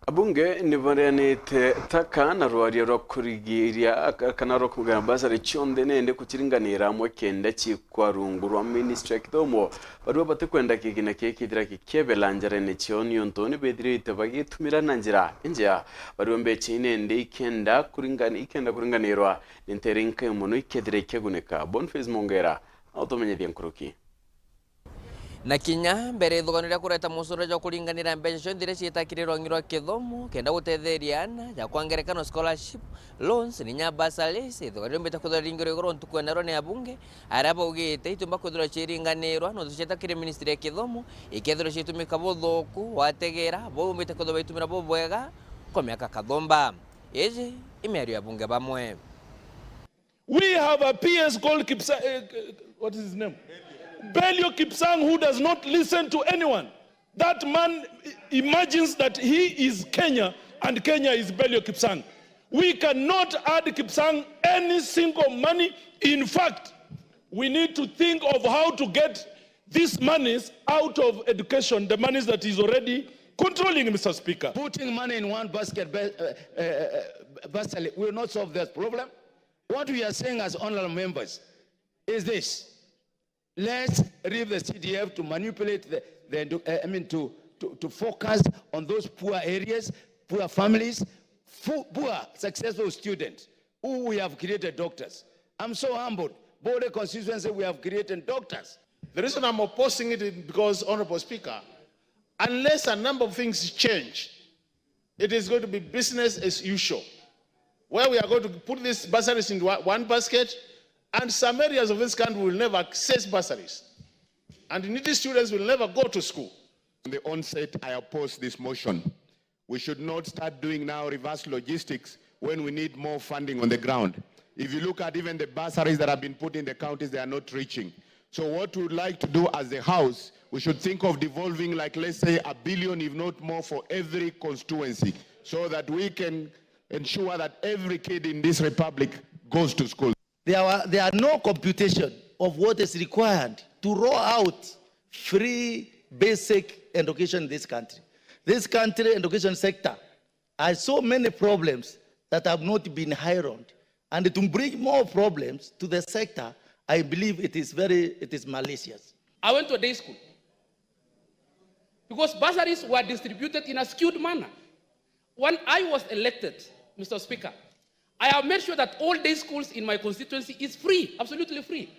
Abunge nibaranite taka na Rwaria ro Kuringaniira kana ro kugana Bursary chonde nende kukiringaniira mu kenda kikwa RUUNGU rwa ministry kidomo bari bate kwenda kigina kekidira kikebela NJARENE chioni ontoni bedirite bagitumira nanjira enja bari mbe chinende ikenda kuringanirwa ninterinka muno ikedire keguneka Boniface Mongera automenye byankuruki na kinya mbere thuganira kureta musoro ja kuringanira mbeca ndire ciitakiriro ngirwa kithomo kenda gutetheriana ja kwangerekano scholarship loans ni nya bursaries thuganira mbeta kuthora ringiro igoro ntukwena ro ne abunge araba ugite itumba kuthora ciringanirwa no tucitakire ministry ya kithomo ikethiro citumika buthuku wategera bo mbeta kuthora itumira BUBWEGA kwa miaka kathomba iji imerio abunge bamwe. We have a PS called what is his name? Belio Kipsang, who does not listen to anyone. That man imagines that he is Kenya and Kenya is Belio Kipsang. We cannot add Kipsang any single money. In fact, we need to think of how to get these monies out of education, the monies that is already controlling, Mr. Speaker. Putting money in one basket will not solve that problem. What we are saying as honorable members is this. Let's leave the CDF to manipulate to focus on those poor areas, poor families, poor successful students who we have created doctors. I'm so humbled. Border constituency, we have created doctors. The reason I'm opposing it is because, Honorable Speaker, unless a number of things change, it is going to be business as usual, where we are going to put these bursaries into one basket, and some areas of this country will never access bursaries. And needy students will never go to school. From the onset, I oppose this motion. We should not start doing now reverse logistics when we need more funding on the ground. If you look at even the bursaries that have been put in the counties, they are not reaching. So what we would like to do as a House, we should think of devolving, like, let's say, $1 billion, if not more, for every constituency, so that we can ensure that every kid in this republic goes to school. There are no computation of what is required to roll out free basic education in this country. This country education sector has so many problems that have not been ironed. And to bring more problems to the sector, I believe it is malicious. I went to a day school because bursaries were distributed in a skewed manner. When I was elected, Mr. Speaker, I have made sure that all day schools in my constituency is free, absolutely free.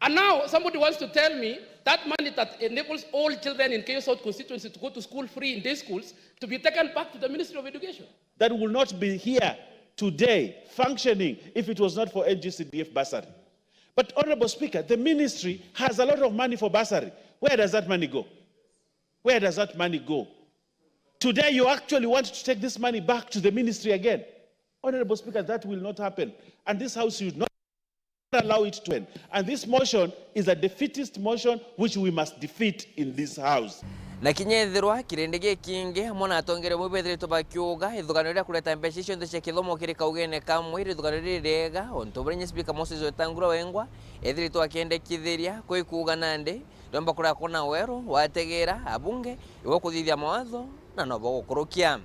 And now somebody wants to tell me that money that enables all children in KU South constituency to go to school free in day schools to be taken back to the Ministry of Education. That will not be here today functioning if it was not for NGCDF bursary. But, Honorable Speaker, the ministry has a lot of money for bursary. Where does that money go? Where does that money go? Today you actually want to take this money back to the ministry again. Honorable Speaker, that will not happen. And this House should not allow it to end. And this motion is a defeatist motion which we must defeat in this House. Na kinyethirwa kirindege kinge mona atongere mubethire tubakiuga ithuganira kureta mbeca icio nthe cia kithomo kiri kaugene kamwe ithuganira rega ontobrenya Speaker Moses Wetangula wengwa ethiri twakendekithiria kuikuga nande ndomba kura kona wero wategera abunge iwo kuthithia mawatho na no bogukurukia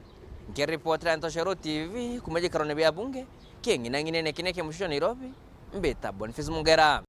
ngiripotera Ntoshero TV kumejikaro ne bya bunge kingina ngine ne kineke mushoni Nairobi mbeta Boniface Mongera.